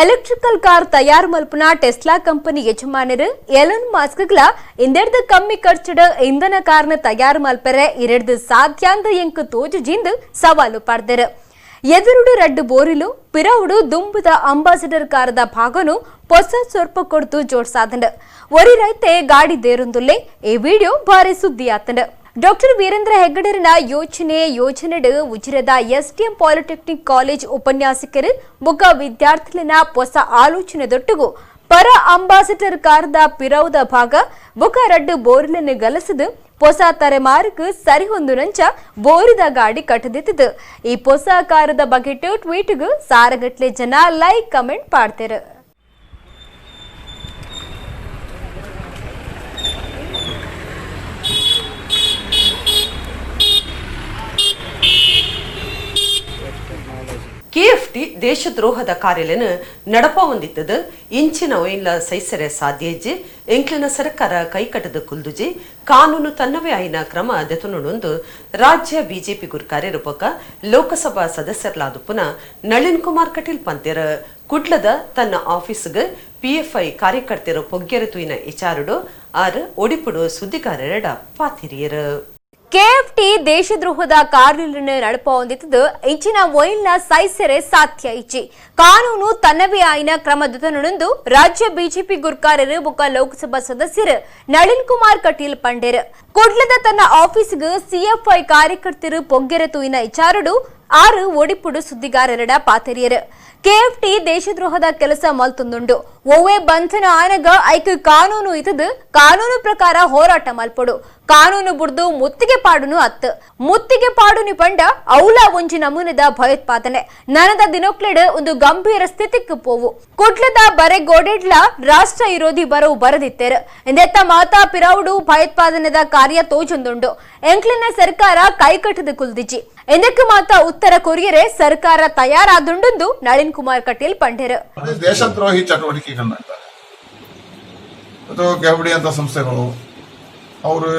ಎಲೆಕ್ಟ್ರಿಕಲ್ ಕಾರ್ ತಯಾರು ಮಲ್ಪನ ಟೆಸ್ಲಾ ಕಂಪನಿ ಯಜಮಾನರು ಎಲನ್ ಮಾಸ್ಕ್ಗಳ ಇಂದೆರ್ದು ಕಮ್ಮಿ ಖರ್ಚುಡ ಇಂಧನ ಕಾರ್ನ ತಯಾರು ಮಲ್ಪರೆ ಇರೆಡ್ದು ಸಾಧ್ಯಾಂದ ಎಂಕು ತೋಜುಜಿಂದು ಸವಾಲು ಪಾಡ್ದರು. ಎದುರುಡು ರಡ್ಡು ಬೋರಿಲು ಪಿರವುಡು ದುಂಬುದ ಅಂಬಾಸಿಡರ್ ಕಾರದ ಭಾಗನು ಹೊಸ ಸ್ವರ್ಪ ಕೊಡ್ತು ಜೋಡ್ಸಾದಂಡ ಒರಿ ರೈತೆ ಗಾಡಿ ದೇರೊಂದುಲ್ಲೆ ಈ ವಿಡಿಯೋ ಭಾರಿ ಸುದ್ದಿ ಆತಂಡ. ಡಾಕ್ಟರ್ ವೀರೇಂದ್ರ ಹೆಗ್ಗಡರಿನ ಯೋಜನೆಡು ಉಜಿರದ ಎಸ್ಡಿಎಂ ಪಾಲಿಟೆಕ್ನಿಕ್ ಕಾಲೇಜ್ ಉಪನ್ಯಾಸಕರು ಮುಖ ವಿದ್ಯಾರ್ಥಿಗಳ ಹೊಸ ಆಲೋಚನೆದೊಟ್ಟಿಗೂ ಪರ ಅಂಬಾಸಿಡರ್ ಕಾರದ ಪಿರೌದ ಭಾಗ ಮುಖ ರಡ್ಡು ಬೋರಿಲನ್ನು ಗಲಸದು ಹೊಸ ತಲೆಮಾರಿಗೆ ಸರಿ ಹೊಂದು ನಂಚ ಬೋರಿದ ಗಾಡಿ ಕಟ್ಟದಿತ್ತು. ಈ ಹೊಸ ಕಾರದ ಬಗೆಟ್ ಟ್ವೀಟ್ಗೂ ಸಾರಗಟ್ಲೆ ಜನ ಲೈಕ್ ಕಮೆಂಟ್ ಮಾಡ್ತಾರೆ. ಕೆಎಫ್ಟಿ ದೇಶದ್ರೋಹದ ಕಾರ್ಯಲನ ನಡಪ ಹೊಂದಿತ್ತದ ಇಂಚಿನ ಒಯ್ಲ ಸೈಸರೆ ಸಾಧ್ಯಜ್ಜಿ ಎಂಕ್ಲಿನ ಸರ್ಕಾರ ಕೈಕಟ್ಟದ ಕುಲ್ದುಜಿ ಕಾನೂನು ತನ್ನವೇ ಆಯ್ನ ಕ್ರಮ ದೆತುನೊಂದು ರಾಜ್ಯ ಬಿಜೆಪಿ ಗುರ್ಕಾರ್ಯ ರೂಪಕ ಲೋಕಸಭಾ ಸದಸ್ಯರ್ಲಾದುಪುನ ನಳಿನ್ ಕುಮಾರ್ ಕಟೀಲ್ ಪಂತೆರ ಕುಡ್ಲದ ತನ್ನ ಆಫೀಸ್ಗೆ ಪಿಎಫ್ಐ ಕಾರ್ಯಕರ್ತೆರು ಪೊಗ್ಗೆರತುಯಿನ ವಿಚಾರಡು ಆರ್ ಒಡಿಪುಡು ಸುದ್ದಿಗಾರರ ಪಾತಿರಿಯರು. ಕೆಎಫ್ಟಿ ದೇಶದ್ರೋಹದ ಕಾರ್ಯವನ್ನು ನಡಪ ಹೊಂದಿದ್ದು ಇಂಚಿನ ಒಯ್ಲ್ನ ಸೈಸೆರೆ ಸಾಧ್ಯ ಇಚ್ಚಿ ಕಾನೂನು ತನ್ನವೇ ಆಯ್ನ ಕ್ರಮದೊಂದು ರಾಜ್ಯ ಬಿಜೆಪಿ ಗುರ್ಕಾರರು ಬುಕ್ಕ ಲೋಕಸಭಾ ಸದಸ್ಯರು ನಳಿನ್ ಕುಮಾರ್ ಕಟೀಲ್ ಪಂಡೇರ್ ಕುಡ್ಲದ ತನ್ನ ಆಫೀಸ್ಗೆ ಸಿಎಫ್ಐ ಕಾರ್ಯಕರ್ತರು ಪೊಗ್ಗೆರತುಯಿನ ವಿಚಾರಡು ಆರು ಒಡಿಪುಡು ಸುದ್ದಿಗಾರರ ಪಾತರಿಯರು. ಕೆಎಫ್ಟಿ ದೇಶದ್ರೋಹದ ಕೆಲಸ ಮಲ್ತೊಂದುಂಡು ಒವ್ವೇ ಬಂಧನ ಆನಗ ಐಕ್ ಕಾನೂನು ಇತದು ಕಾನೂನು ಪ್ರಕಾರ ಹೋರಾಟ ಮಲ್ಪಡು ಕಾನೂನು ಬುಡ್ದು ಮುತ್ತಿಗೆ ಪಾಡುನು ಅತ್ತು ಮುತ್ತಿಗೆ ಪಾಡುನಿ ಪಂಡ ಔಲ ಒಂಜಿ ನಮೂನದ ಭಯೋತ್ಪಾದನೆ ನನದ ದಿನೊಕ್ಲೆಡ್ ಒಂದು ಗಂಭೀರ ಸ್ಥಿತಿಗೆ ಪೋವು ಕುಡ್ಲದ ಬರೆ ಗೋಡೆಡ್ಲ ರಾಷ್ಟ್ರ ವಿರೋಧಿ ಬರವು ಬರದಿತ್ತೇರು ಇಂದೆತ್ತ ಮಾತಾ ಪಿರೌಡು ಭಯೋತ್ಪಾದನೆದ ಕಾರ್ಯ ತೋಜೊಂದುಂಡು ಎಂಕ್ಲಿನ ಸರ್ಕಾರ ಕೈಕಟ್ಟದ ಕುಲ್ದಿಜಿ ಎಂದಕ್ಕೆ ಮಾತಾ ಉತ್ತರ ಕೊರಿಯರೆ ಸರ್ಕಾರ ತಯಾರಾದುಂಡು ನಳಿನ್ ಕುಮಾರ್ ಕಟೀಲ್ ಪಂಡೇರು. ದೇಶದ್ರೋಹಿ ಚಟುವಟಿಕೆಗಳನ್ನ ಕೆಎಫ್ಡಿ ಅಂತ ಸಂಸ್ಥೆಗಳು ಅವರು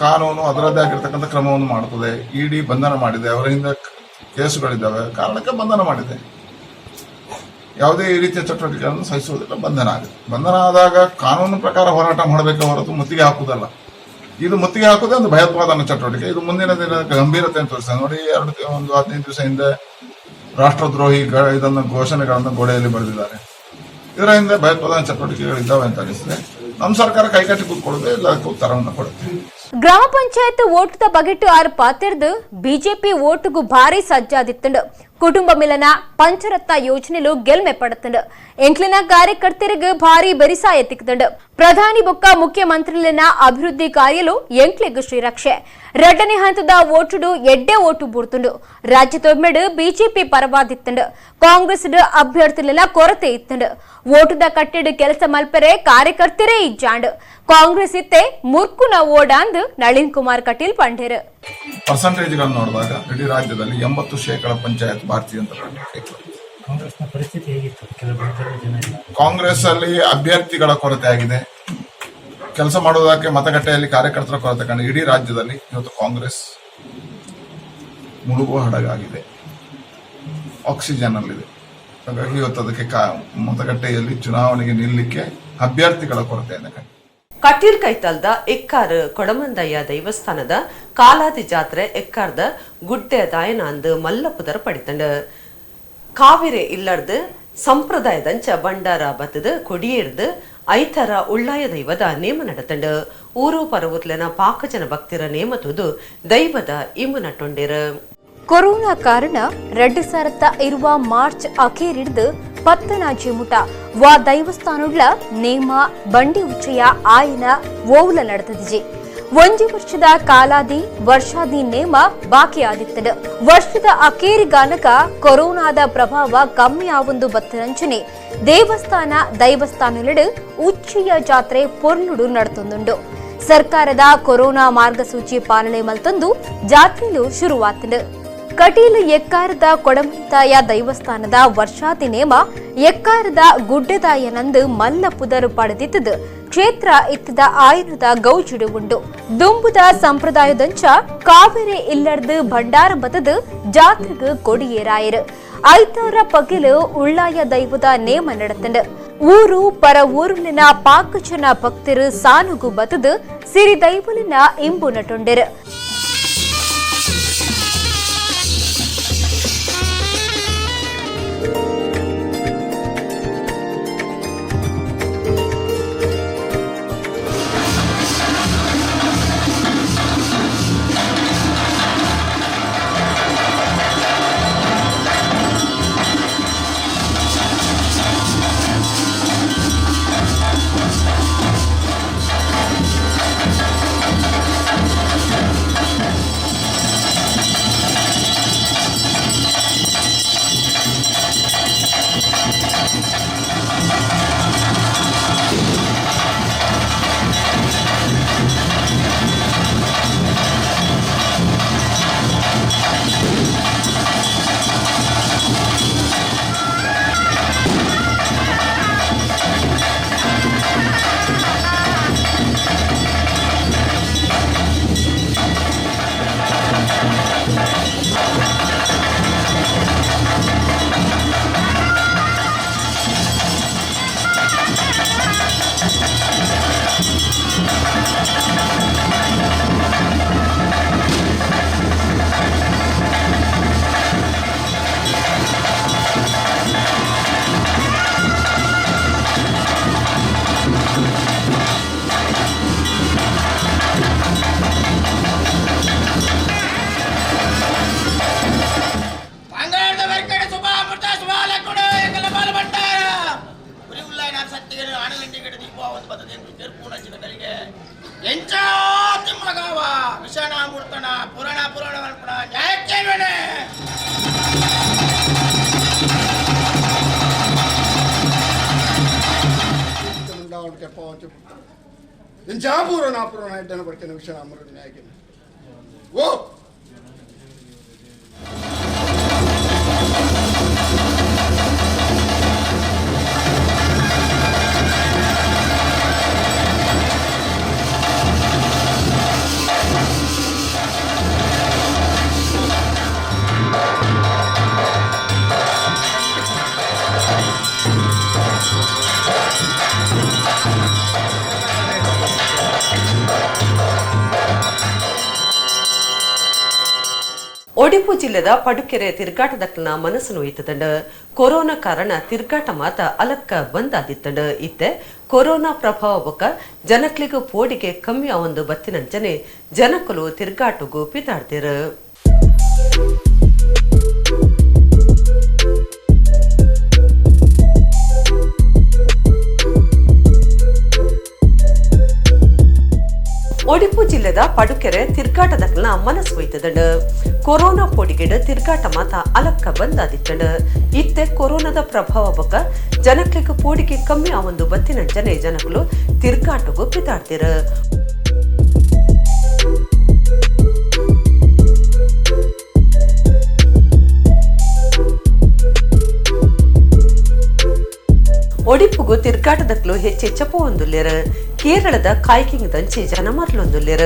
ಕಾನೂನು ಅದರದ್ದೇ ಆಗಿರ್ತಕ್ಕಂಥ ಕ್ರಮವನ್ನು ಮಾಡುತ್ತದೆ. ಇಡಿ ಬಂಧನ ಮಾಡಿದೆ, ಅವರ ಹಿಂದೆ ಕೇಸುಗಳಿದ್ದಾವೆ, ಕಾರಣಕ್ಕೆ ಬಂಧನ ಮಾಡಿದೆ. ಯಾವುದೇ ಈ ರೀತಿಯ ಚಟುವಟಿಕೆಗಳನ್ನು ಸಹಿಸುವುದಿಲ್ಲ, ಬಂಧನ ಆಗಿದೆ. ಬಂಧನ ಆದಾಗ ಕಾನೂನು ಪ್ರಕಾರ ಹೋರಾಟ ಮಾಡಬೇಕೆ ಹೊರತು ಮುತ್ತಿಗೆ ಹಾಕುವುದಲ್ಲ. ಇದು ಮುತ್ತಿಗೆ ಹಾಕುವುದೇ ಒಂದು ಭಯೋತ್ಪಾದನಾ ಚಟುವಟಿಕೆ. ಇದು ಮುಂದಿನ ದಿನ ಗಂಭೀರತೆಯನ್ನು ತೋರಿಸ್ತದೆ. ನೋಡಿ, ಒಂದು 15 ದಿವಸ ಹಿಂದೆ ರಾಷ್ಟ್ರದ್ರೋಹಿ ಇದನ್ನು ಘೋಷಣೆಗಳನ್ನು ಗೋಡೆಯಲ್ಲಿ ಬರೆದಿದ್ದಾರೆ. ಇದರ ಹಿಂದೆ ಭಯೋತ್ಪಾದನಾ ಚಟುವಟಿಕೆಗಳಿದ್ದಾವೆ ಅಂತ ಅನಿಸಿದೆ. ನಮ್ಮ ಸರ್ಕಾರ ಕೈಕಟ್ಟಿ ಕೂತ್ಕೊಳ್ಳೋದು ಎಲ್ಲದಕ್ಕೂ ಉತ್ತರವನ್ನು ಕೊಡುತ್ತೆ. ಗ್ರಾಮ ಪಂಚಾಯತ್ ಓಟದ ಬಗೆಟ್ ಆರು ಪಾತೆರ್ದು ಬಿಜೆಪಿ ಓಟುಗೂ ಭಾರಿ ಸಜ್ಜಾದಿತ್ತಂಡು ಕುಟುಂಬ ಮಿಲನ ಪಂಚರತ್ನ ಯೋಜನೆಲು ಗೆಲ್ಮೆ ಪಡತ್ತಂಡು ಎಂಕ್ಲಿನ ಕಾರ್ಯಕರ್ತರಿಗೆ ಭಾರಿ ಬೆರಿಸಾಯ ತಿಕ್ತಂಡು ಪ್ರಧಾನಿ ಬೊಕ್ಕ ಮುಖ್ಯಮಂತ್ರಿಲಿನ ಅಭಿವೃದ್ಧಿ ಕಾರ್ಯಲು ಎಂಕ್ಲಿಗ್ ಶ್ರೀರಕ್ಷೆ ಎರಡನೇ ಹಂತದ ಓಟುಡು ಎಡ್ಡೆ ಓಟು ಬೂರ್ತುಂಡು ರಾಜ್ಯದೊಮ್ಮೆಡು ಬಿಜೆಪಿ ಪರವಾದಿತ್ತಂಡು ಕಾಂಗ್ರೆಸ್ ಅಭ್ಯರ್ಥಿಲಿನ ಕೊರತೆ ಇತ್ತಂಡು ಓಟುದ ಕಟ್ಟೆಡು ಕೆಲಸ ಮಲ್ಪರೆ ಕಾರ್ಯಕರ್ತರೇ ಇಜ್ಜಾಂಡು ಕಾಂಗ್ರೆಸ್ ಇತ್ತೆ ಮುರ್ಕುನ ಓಡಾಂದು ನಳಿನ್ ಕುಮಾರ್ ಕಟೀಲ್ ಪಂಡೇರು ಪರ್ಸೆಂಟೇಜ್ಗಳನ್ನು ನೋಡಿದಾಗ ಇಡೀ ರಾಜ್ಯದಲ್ಲಿ 80% ಪಂಚಾಯತ್ ಭಾರತೀಯ ಜನತಾ ಪಾರ್ಟಿ. ಕಾಂಗ್ರೆಸ್ನ ಪರಿಸ್ಥಿತಿ ಹೇಗಿತ್ತು? ಕಾಂಗ್ರೆಸ್ ಅಲ್ಲಿ ಅಭ್ಯರ್ಥಿಗಳ ಕೊರತೆ ಆಗಿದೆ, ಕೆಲಸ ಮಾಡುವುದಕ್ಕೆ ಮತಗಟ್ಟೆಯಲ್ಲಿ ಕಾರ್ಯಕರ್ತರ ಕೊರತೆ ಕಂಡು ಇಡೀ ರಾಜ್ಯದಲ್ಲಿ ಇವತ್ತು ಕಾಂಗ್ರೆಸ್ ಮುಳುಗುವ ಹಡಗಾಗಿದೆ, ಆಕ್ಸಿಜನ್ ಅಲ್ಲಿದೆ. ಹಾಗಾಗಿ ಇವತ್ತು ಅದಕ್ಕೆ ಮತಗಟ್ಟೆಯಲ್ಲಿ ಚುನಾವಣೆಗೆ ನಿಲ್ಲಲಿಕ್ಕೆ ಅಭ್ಯರ್ಥಿಗಳ ಕೊರತೆಯಿಂದ ಕಂಡು ಕಟೀಲ್ ಕೈತಲ್ದ ಎಕ್ಕಾರ್ ಕೊಡಮಂದಯ್ಯ ದೈವಸ್ಥಾನದ ಕಾಲಾದಿ ಜಾತ್ರೆ ಎಕ್ಕಾರ್ದ ಗುಡ್ಡೆ ದಾಯನಾಂದು ಮಲ್ಲಪುದರ ಪಡಿತಂಡು ಕಾವೇರಿ ಇಲ್ಲರ್ದು ಸಂಪ್ರದಾಯದಂಚ ಬಂಡಾರ ಬತ್ತದ ಕೊಡಿಯೇರ್ದು ಐತರ ಉಳ್ಳಾಯ ದೈವದ ನೇಮ ನಡತಂಡು ಊರು ಪರವೂರ್ಲೆನ ಪಾಕಜನ ಭಕ್ತಿರ ನೇಮತುದು ದೈವದ ಇಂಬು ನಟ್ಟೊಂಡೇರು. ಕೊರೋನಾ ಕಾರಣ 2020 ಮಾರ್ಚ್ ಅಖೇರಿಡ್ದು ಪತ್ತನಾಜಿ ಮುಟ ವಾ ದೈವಸ್ಥಾನುಡ್ಲ ನೇಮ ಬಂಡಿ ಉಚ್ಚಯ ಆಯನ ಓವುಲ ನಡೆದಿಜಿ ಒಂಜಿ ವರ್ಷದ ಕಾಲಾದಿ ವರ್ಷಾದಿ ನೇಮ ಬಾಕಿ ಆದಿತ್ತದ ವರ್ಷದ ಅಕೇರಿಗಾನಕ ಕೊರೋನಾದ ಪ್ರಭಾವ ಕಮ್ಮಿ ಆವೊಂದು ಬತ್ತನಂಚನೆ ದೈವಸ್ಥಾನಲೆಡು ಉಚ್ಚಿಯ ಜಾತ್ರೆ ಪೊರ್ಲುಡು ನಡತೊಂದುಂಡು ಸರ್ಕಾರದ ಕೊರೋನಾ ಮಾರ್ಗಸೂಚಿ ಪಾಲನೆ ಮಲ್ತೊಂದು ಜಾತ್ರೆಲು ಶುರುವಾತಂಡು. ಕಟೀಲ್ ಎಕ್ಕಾರದ ಕೊಡಮಂತಾಯ ದೈವಸ್ಥಾನದ ವರ್ಷಾದಿ ನೇಮ ಎಕ್ಕಾರದ ಗುಡ್ಡೆದಾಯನಂದು ಮಲ್ಲ ಪುದರು ಪಡೆದಿತ್ತದು ಕ್ಷೇತ್ರ ಇತ್ತದ ಆಯನದ ಗೌಜುಡು ಉಂಡು ದುಂಬುದ ಸಂಪ್ರದಾಯದಂಚ ಕಾವೇರಿ ಇಲ್ಲರ್ದು ಭಂಡಾರ ಬತದು ಜಾತ್ರೆಗೆ ಕೊಡಿಯೇರಾಯರು ಐತಾರ ಪಗಿಲು ಉಳ್ಳಾಯ ದೈವದ ನೇಮ ನಡೆತಂಡು ಊರು ಪರ ಊರುಲಿನ ಪಾಕಜನ ಭಕ್ತರು ಸಾನುಗು ಬತದು ಸಿರಿ ದೈವಲಿನ ಇಂಬು ನಟೊಂಡೆರು. ಒಡಿಪು ಜಿಲ್ಲೆದ ಪಡುಕೆರೆ ತಿರ್ಗಾಟದಕ್ನ ಮನಸ್ಸು ನೋಯ್ತದಂಡ ಕೊರೋನಾ ಕಾರಣ ತಿರ್ಗಾಟ ಮಾತ ಅಲಕ್ಕ ಬಂದಾದಿತ್ತಂಡ ಇತ್ತೆ ಕೊರೋನಾ ಪ್ರಭಾವ ಬೊಕ್ಕ ಜನಕ್ಲಿಗೂ ಪೋಡಿಗೆ ಕಮ್ಮಿ ಆವೊಂದು ಬತ್ತಿನಂಚನೆ ಜನಕಲು ತಿರ್ಗಾಟುಗು ಪಿತಾಡ್ತಿರು. ಒಡಿಪು ಜಿಲ್ಲೆದ ಪಡುಕೆರೆ ತಿರ್ಗಾಟದಕ್ಲ ಮನಸ್ಸು ಒಯ್ತದಂಡು ಕೊರೋನಾ ಪೋಡಿಗೆಡ್ ತಿರ್ಗಾಟ ಮಾತ ಅಲಕ್ಕ ಬಂದಾದಿತ್ತಂಡು ಇತ್ತೆ ಕೊರೋನಾದ ಪ್ರಭಾವ ಬೊಕ್ಕ ಜನಕ್ಲಿಗೆ ಪೋಡಿಗೆ ಕಮ್ಮಿ ಆವೊಂದು ಬತ್ತಿನ ಜನಕ್ಕಲು ತಿರ್ಗಾಟಗೂ ಪಿತಾಡ್ತಿರ. ಒಡಿಪುಗು ತಿರ್ಗಾಟದಕ್ಲು ಹೆಚ್ಚೆಚ್ಚಪ್ಪ ಒಂದುಲ್ಲೇರ ಕೇರಳದ ಕಾಯ್ಕಿಂಗ್ ದಂಚಿ ಜನ ಮರ್ಲೊಂದುಲ್ಲೇರ.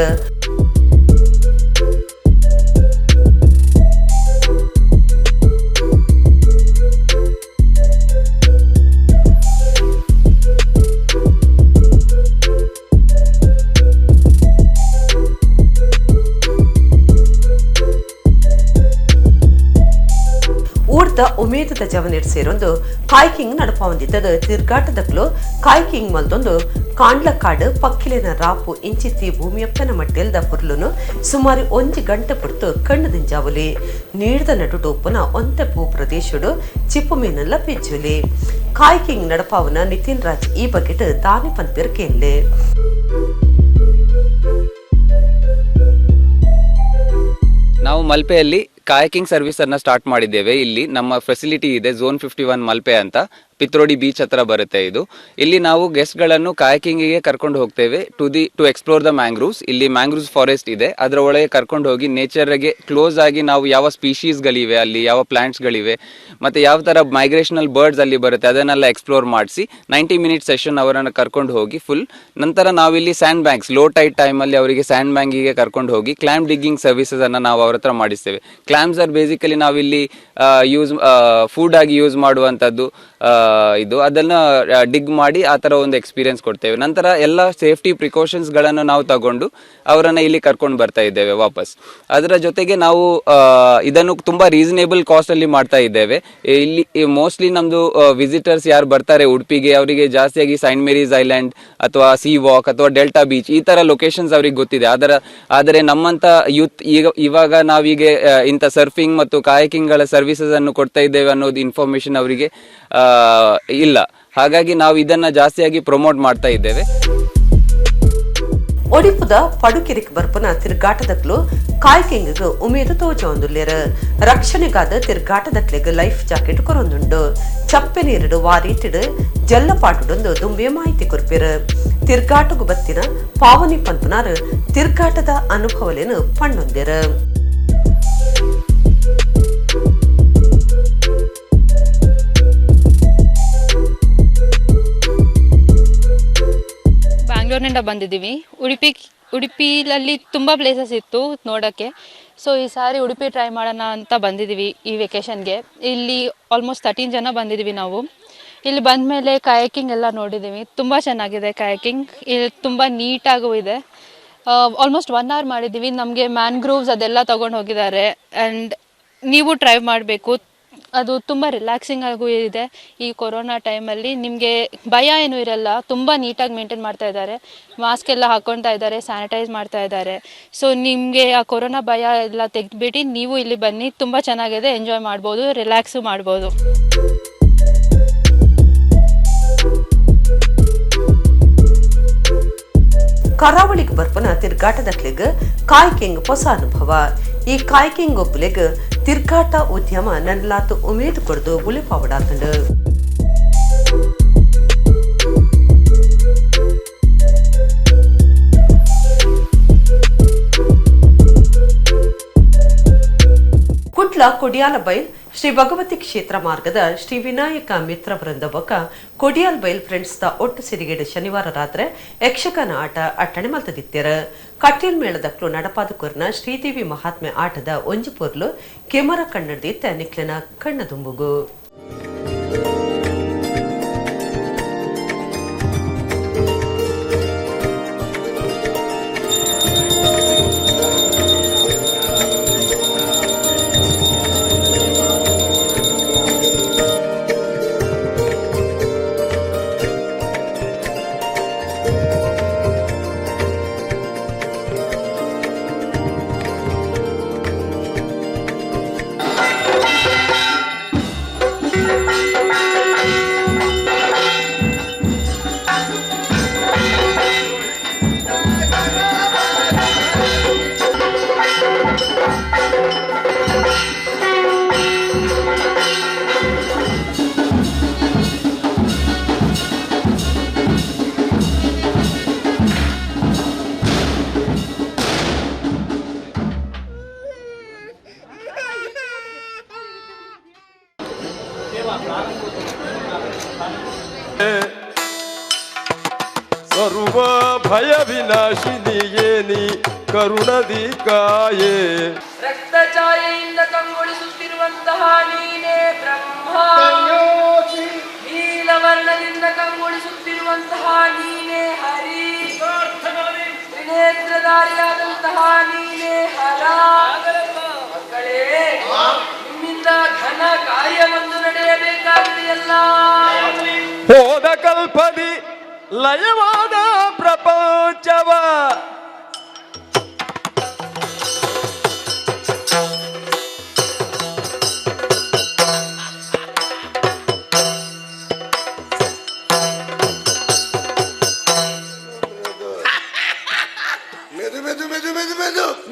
ಊರ್ದ ಉಮೇದದ ಜವನೇರ್ ಸೇರೊಂದು ಕಾಯ್ಕಿಂಗ್ ನಡಪ ಹೊಂದಿದ್ದದು ತಿರ್ಗಾಟದಕ್ಲು ಕಾಯ್ಕಿಂಗ್ ಮಲ್ದೊಂದು ಕಾಂಡ್ಲಕಾಡು ಪಕ್ಕಿಲಿನ ರಾಪು ಇಂಚಿತ್ತಿ ಭೂಮಿಯಪ್ಪನ ಮಟ್ಟೆಲ್ದ ಪುರ್ಲುನು ಸುಮಾರು 1 ಗಂಟೆ ಪುರ್ತು ಕಣ್ಣು ದಿಂಜಾವಲಿ ನೀಡ್ದ ನಡುಟು ಪುನಃ ಒಂತೆ ಭೂ ಪ್ರದೇಶಡು ಚಿಪ್ಪು ಮೀನಲ್ಲ ಪೆಜ್ಜುಲಿ ಕಾಯ್ಕಿಂಗ್ ನಡಪಾವನ ನಿತಿನ್ ರಾಜ್ ಈ ಬಗೆಟ್ ದಾನಿ ಪಂಪಿರ್ ಕೇಳ್ಲೆ. ನಾವು ಮಲ್ಪೆಯಲ್ಲಿ ಕಾಯಕಿಂಗ್ ಸರ್ವಿಸ್ ಅನ್ನ ಸ್ಟಾರ್ಟ್ ಮಾಡಿದ್ದೇವೆ. ಇಲ್ಲಿ ನಮ್ಮ ಫೆಸಿಲಿಟಿ ಇದೆ ಝೋನ್ 51 ಮಲ್ಪೆ ಅಂತ, ಪಿತ್ರೋಡಿ ಬೀಚ್ ಹತ್ರ ಬರುತ್ತೆ ಇದು. ಇಲ್ಲಿ ನಾವು ಗೆಸ್ಟ್ ಗಳನ್ನು ಕಾಯಕಿಂಗಿಗೆ ಕರ್ಕೊಂಡು ಹೋಗ್ತೇವೆ ಟು ಎಕ್ಸ್ಪ್ಲೋರ್ ದ ಮ್ಯಾಂಗ್ರೂವ್ಸ್. ಇಲ್ಲಿ ಮ್ಯಾಂಗ್ರೂವ್ಸ್ ಫಾರೆಸ್ಟ್ ಇದೆ, ಅದರ ಒಳಗೆ ಕರ್ಕೊಂಡು ಹೋಗಿ ನೇಚರ್ಗೆ ಕ್ಲೋಸ್ ಆಗಿ ನಾವು ಯಾವ ಸ್ಪೀಶೀಸ್ಗಳಿವೆ ಅಲ್ಲಿ, ಯಾವ ಪ್ಲಾಂಟ್ಸ್ಗಳಿವೆ, ಮತ್ತೆ ಯಾವ ತರ ಮೈಗ್ರೇಷನಲ್ ಬರ್ಡ್ಸ್ ಅಲ್ಲಿ ಬರುತ್ತೆ ಅದನ್ನೆಲ್ಲ ಎಕ್ಸ್ಪ್ಲೋರ್ ಮಾಡಿಸಿ 90 ಮಿನಿಟ್ ಸೆಷನ್ ಅವರನ್ನು ಕರ್ಕೊಂಡು ಹೋಗಿ ಫುಲ್. ನಂತರ ನಾವಿಲ್ಲಿ ಸ್ಯಾಂಡ್ ಬ್ಯಾಂಕ್ಸ್ ಲೋ ಟೈಡ್ ಟೈಮಲ್ಲಿ ಅವರಿಗೆ ಸ್ಯಾಂಡ್ ಬ್ಯಾಂಕಿಗೆ ಕರ್ಕೊಂಡು ಹೋಗಿ ಕ್ಲಾಮ್ ಡಿಗ್ಗಿಂಗ್ ಸರ್ವಿಸಸ್ ಅನ್ನು ನಾವು ಅವ್ರ ಹತ್ರ ಮಾಡಿಸ್ತೇವೆ. ಕ್ಲಾಮ್ಸ್ ಆರ್ ಬೇಸಿಕಲಿ ನಾವಿಲ್ಲಿ ಫುಡ್ ಆಗಿ ಯೂಸ್ ಮಾಡುವಂಥದ್ದು ಇದು, ಅದನ್ನ ಡಿಗ್ ಮಾಡಿ ಆ ತರ ಒಂದು ಎಕ್ಸ್ಪೀರಿಯನ್ಸ್ ಕೊಡ್ತೇವೆ. ನಂತರ ಎಲ್ಲ ಸೇಫ್ಟಿ ಪ್ರಿಕಾಷನ್ಸ್ ಗಳನ್ನು ನಾವು ತಗೊಂಡು ಅವರನ್ನ ಇಲ್ಲಿ ಕರ್ಕೊಂಡು ಬರ್ತಾ ಇದ್ದೇವೆ ವಾಪಸ್. ಅದರ ಜೊತೆಗೆ ನಾವು ಇದನ್ನು ತುಂಬಾ ರೀಸನೇಬಲ್ ಕಾಸ್ಟ್ ಅಲ್ಲಿ ಮಾಡ್ತಾ ಇದ್ದೇವೆ. ಇಲ್ಲಿ ಮೋಸ್ಟ್ಲಿ ನಮ್ದು ವಿಸಿಟರ್ಸ್ ಯಾರು ಬರ್ತಾರೆ ಉಡುಪಿಗೆ, ಅವರಿಗೆ ಜಾಸ್ತಿಯಾಗಿ ಸೈಂಟ್ ಮೇರೀಸ್ ಐಲ್ಯಾಂಡ್ ಅಥವಾ ಸಿ ವಾಕ್ ಅಥವಾ ಡೆಲ್ಟಾ ಬೀಚ್ ಈ ತರ ಲೊಕೇಶನ್ಸ್ ಅವ್ರಿಗೆ ಗೊತ್ತಿದೆ. ಆದರೆ ನಮ್ಮಂತ ಯೂತ್ ಇವಾಗ ನಾವೀಗ ಇಂಥ ಸರ್ಫಿಂಗ್ ಮತ್ತು ಕಾಯಕಿಂಗ್ ಗಳ ಸರ್ವಿಸಸ್ ಅನ್ನು ಕೊಡ್ತಾ ಇದ್ದೇವೆ ಅನ್ನೋದು ಇನ್ಫಾರ್ಮೇಶನ್ ಅವರಿಗೆ ಇಲ್ಲ. ಹಾಗಾಗಿ ನಾವು ಇದನ್ನ ಜಾಸ್ತಿಯಾಗಿ ಪ್ರಮೋಟ್ ಮಾಡ್ತಾ ಇದ್ದೇವೆ. ಒಡಿಪುದ ಪಡುಕೆರೆಗೆ ಬರ್ಪನ ತಿರ್ಗಾಟದಕ್ಲು ಕಾಯ್ಕಿಂಗ್ ಉಮೇದು ತೋಜೊಂದುಲ್ಲೇರ ರಕ್ಷಣೆಗಾದ ತಿರ್ಗಾಟದಕ್ಲೆಗ್ ಲೈಫ್ ಜಾಕೆಟ್ ಕೊರೊಂದುಂಡು ಚಪ್ಪೆ ನೀರಿಡು ವಾರೀಟಿಡು ಜಲ್ಲಪಾಟುಡೊಂದು ದುಂಬೆ ಮಾಹಿತಿ ಕೊರ್ಪೆರ್ ತಿರ್ಗಾಟಗು ಬತ್ತಿನ ಪಾವನಿ ಪಂಪನಾರ್ ತಿರ್ಗಾಟದ ಅನುಭವಲೇನು ಪಣ್ಣೊಂದೇರ. ಬ್ಯಾಂಗ್ಳೂರಿನಿಂದ ಬಂದಿದ್ದೀವಿ. ಉಡುಪಿಯಲ್ಲಿ ತುಂಬ ಪ್ಲೇಸಸ್ ಇತ್ತು ನೋಡೋಕ್ಕೆ. ಸೊ ಈ ಸಾರಿ ಉಡುಪಿ ಟ್ರೈ ಮಾಡೋಣ ಅಂತ ಬಂದಿದ್ದೀವಿ ಈ ವೆಕೇಷನ್ಗೆ. ಇಲ್ಲಿ ಆಲ್ಮೋಸ್ಟ್ 13 ಜನ ಬಂದಿದ್ದೀವಿ ನಾವು. ಇಲ್ಲಿ ಬಂದ ಮೇಲೆ ಕಾಯಕಿಂಗ್ ಎಲ್ಲ ನೋಡಿದ್ದೀವಿ, ತುಂಬ ಚೆನ್ನಾಗಿದೆ ಕಾಯಕಿಂಗ್. ಇಲ್ಲಿ ತುಂಬ ನೀಟಾಗೂ ಇದೆ. ಆಲ್ಮೋಸ್ಟ್ 1 ಅವರ್ ಮಾಡಿದ್ದೀವಿ. ನಮಗೆ ಮ್ಯಾಂಗ್ರೋವ್ಸ್ ಅದೆಲ್ಲ ತೊಗೊಂಡು ಹೋಗಿದ್ದಾರೆ. ಆ್ಯಂಡ್ ನೀವು ಟ್ರೈ ಮಾಡಬೇಕು, ಅದು ತುಂಬ ರಿಲ್ಯಾಕ್ಸಿಂಗ್ ಆಗೂ ಇದೆ. ಈ ಕೊರೋನಾ ಟೈಮಲ್ಲಿ ನಿಮಗೆ ಭಯ ಏನೂ ಇರಲ್ಲ, ತುಂಬ ನೀಟಾಗಿ ಮೇಂಟೈನ್ ಮಾಡ್ತಾ ಇದ್ದಾರೆ. ಮಾಸ್ಕ್ ಎಲ್ಲ ಹಾಕ್ಕೊಳ್ತಾ ಇದ್ದಾರೆ, ಸ್ಯಾನಿಟೈಸ್ ಮಾಡ್ತಾ ಇದ್ದಾರೆ. ಸೊ ನಿಮಗೆ ಆ ಕೊರೋನಾ ಭಯ ಎಲ್ಲ ತೆಗೆದ್ಬಿಟ್ಟು ನೀವು ಇಲ್ಲಿ ಬನ್ನಿ, ತುಂಬ ಚೆನ್ನಾಗಿದೆ, ಎಂಜಾಯ್ ಮಾಡ್ಬೋದು, ರಿಲ್ಯಾಕ್ಸು ಮಾಡ್ಬೋದು. ಕರಾವಳಿಗೆ ಬರ್ಪನ ತಿರ್ಗಾಟದಕ್ಲೆಗ್ ಕಾಯ್ಕಿಂಗ್ ಹೊಸ ಅನುಭವ. ಈ ಕಾಯ್ಕಿಂಗ್ ಒಬ್ಬಲೆಗ್ ತಿರ್ಗಾಟ ಉದ್ಯಮ ನನ್ಲಾತು ಉಮೇದು ಕೊಡ್ದು ಉಳಿಪಾವಡಾತಂಡು. ಕುಡ್ಲ ಕೊಡಿಯಾಲಬೈಲ್ ಶ್ರೀ ಭಗವತಿ ಕ್ಷೇತ್ರ ಮಾರ್ಗದ ಶ್ರೀ ವಿನಾಯಕ ಮಿತ್ರ ವೃಂದ ಬೊಕ್ಕ ಕೊಡಿಯಾಲ್ಬೈಲ್ ಫ್ರೆಂಡ್ಸ್ ದ ಒಟ್ಟು ಸಿರಿಗೇಡು ಶನಿವಾರ ರಾತ್ರಿ ಯಕ್ಷಗಾನ ಆಟ ಅಟ್ಟಣೆ ಮಲ್ತದಿತ್ತರ. ಕಟೀಲ್ ಮೇಳದಕ್ಲು ನಡಪಾದಕೂರ್ನ ಶ್ರೀದೇವಿ ಮಹಾತ್ಮೆ ಆಟದ ಒಂಜಿ ಪೊರ್ಲು ಕೆಮರ ಕಣ್ಣಡ್ದಿತ್ತ ನಿಕ್ಲಿನ ಕಣ್ಣ ದುಂಬುಗು. ಭಯ ವಿನಾಶಿನಿಯೇ ನೀ ಕರುಣದಿ ಕಾಯೇ. ರಕ್ತ ಛಾಯೆಯಿಂದ ಕಂಗೊಳಿಸುತ್ತಿರುವಂತಹ ನೀನೇ ಬ್ರಹ್ಮ, ನೀಲವರ್ಣದಿಂದ ಕಂಗೊಳಿಸುತ್ತಿರುವಂತಹ ನೀನೇ ಹರಿ, ತ್ರಿನೇತ್ರಧಾರಿಯಾದಂತಹ ನೀನೇ ಹರ. ಮಕ್ಕಳೇ, ನಿಮ್ಮಿಂದ ಘನ ಕಾರ್ಯವೊಂದು ನಡೆಯಬೇಕಾಗಿದೆಯಲ್ಲ. ಹೋದ ಕಲ್ಪದಿ ಲಯವಾದ ಪ್ರಪಂಚವ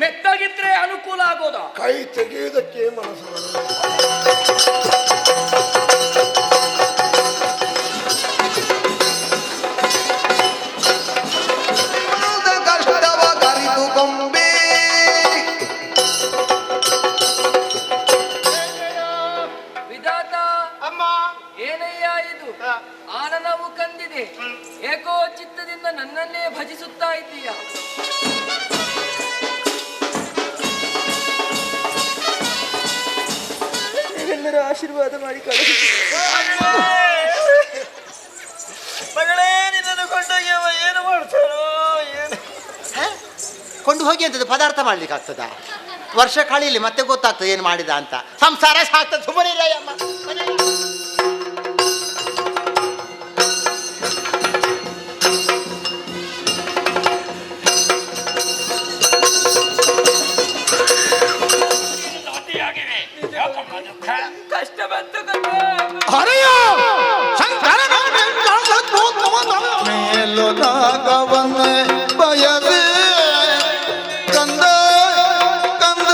ಮೆತ್ತಗಿದ್ರೆ ಅನುಕೂಲ ಆಗೋದ, ಕೈ ತೆಗೆಯುವುದಕ್ಕೆ ಮನಸ್ಸು. ವಿಧಾತ ಅಮ್ಮ, ಏನಯ್ಯ ಇದು? ಆನಂದವು ಕಂದಿದೆ, ಏಕೋ ಚಿತ್ತದಿಂದ ನನ್ನನ್ನೇ ಭಜಿಸುತ್ತಾ ಇದ್ದೀಯ. ನೀವೆಲ್ಲರೂ ಆಶೀರ್ವಾದ ಮಾಡಿ ಕಳಿಸಿ. ಮಗಳೇ, ನಿನ್ನನ್ನು ಕೊಂಡೊಯ್ಯವ ಏನು ಮಾಡ್ತಾರೋ ಏನು? ಕೊಂಡು ಹೋಗಿ ಅಂತದ್ದು ಪದಾರ್ಥ ಮಾಡ್ಲಿಕ್ಕೆ ಆಗ್ತದ? ವರ್ಷ ಕಳೀಲಿ ಮತ್ತೆ ಗೊತ್ತಾಗ್ತದೆ ಏನು ಮಾಡಿದ ಅಂತ. ಸಂಸಾರ ಸಾಕ್ತದೆ, ಸುಮ್ಮನೆ ಅಮ್ಮ. ಕಷ್ಟ ಬಂತು ಮೇಲು ನಾಗವನ್ನ ಬಯದೆ ಕಂದ ಕಂದ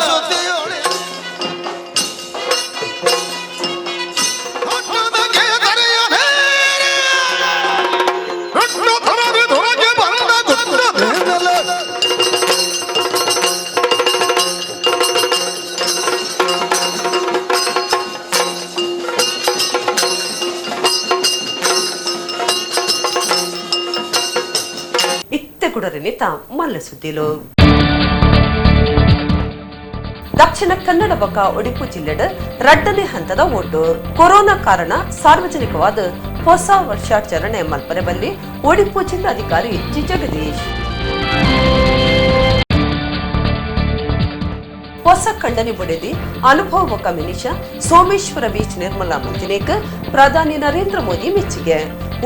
ಶುದ್ಧಿಯೊಳಿ ಗುಡರಿನಿತ ಮಲ್ಲ ಸುದ್ದಿಲು. ದಕ್ಷಿಣ ಕನ್ನಡ ಬಕ ಉಡುಪಿ ಜಿಲ್ಲೆಡ್ ರಡ್ಡನೇ ಹಂತದ ಓಟು. ಕೊರೋನಾ ಕಾರಣ ಸಾರ್ವಜನಿಕವಾದ ಹೊಸ ವರ್ಷಾಚರಣೆ ಮಲ್ಪರೆ ಬಲ್ಲಿ ಉಡುಪಿ ಜಿಲ್ಲಾಧಿಕಾರಿ ಜಿ ಜಗದೀಶ್. ಹೊಸ ಖಂಡನೆ ಬುಡೆದಿ ಅನುಭವ ಮಿನಿಷ ಸೋಮೇಶ್ವರ ಬೀಚ್ ನಿರ್ಮಲಾ ಮಂತಿನೇಕ್ ಪ್ರಧಾನಿ ನರೇಂದ್ರ ಮೋದಿ ಮೆಚ್ಚುಗೆ.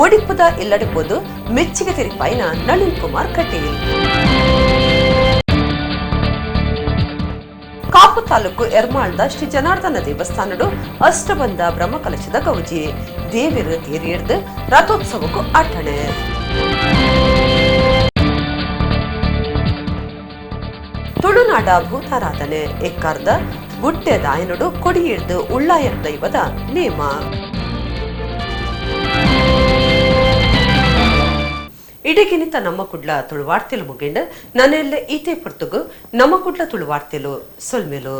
ಒಡಿಪದ ಇಲ್ಲಡಿಪೋದು ಮೆಚ್ಚುಗೆ ತೆರಿಪಾಯಿನ ನಳಿನ್ ಕುಮಾರ್ ಕಟೀಲ್. ಕಾಪು ತಾಲೂಕು ಎರ್ಮಾಳ್ದ ಶ್ರೀ ಜನಾರ್ದನ ದೇವಸ್ಥಾನಡು ಅಷ್ಟಬಂಧ ಬ್ರಹ್ಮಕಲಶದ ಗೌಜಿ ದೇವಿರು ತೇರಿ ಹಿಡಿದು ರಥೋತ್ಸವಕ್ಕೂ ಅಟ್ಟಣೆ. ತುಳುನಾಡ ಭೂತಾರಾಧನೆ ಎಕ್ಕಾರ್ದ ಗುಟ್ಟೆ ದಾಯನಡು ಕೊಡಿ ಹಿಡಿದು ಉಳ್ಳಾಯರ್ ದೈವದ ನೇಮ. ಇಡಗಿನಿತ ನಮ್ಮ ಕುಡ್ಲ ತುಳುವಾರ್ತೆಲು ಮುಗಿಂಡ ನನ್ನೆಲ್ಲ ಈತೆ ಪುರ್ತುಗು ನಮ್ಮ ಕುಡ್ಲ ತುಳುವಾರ್ತೆಲು ಸೊಲ್ಮೆಲು.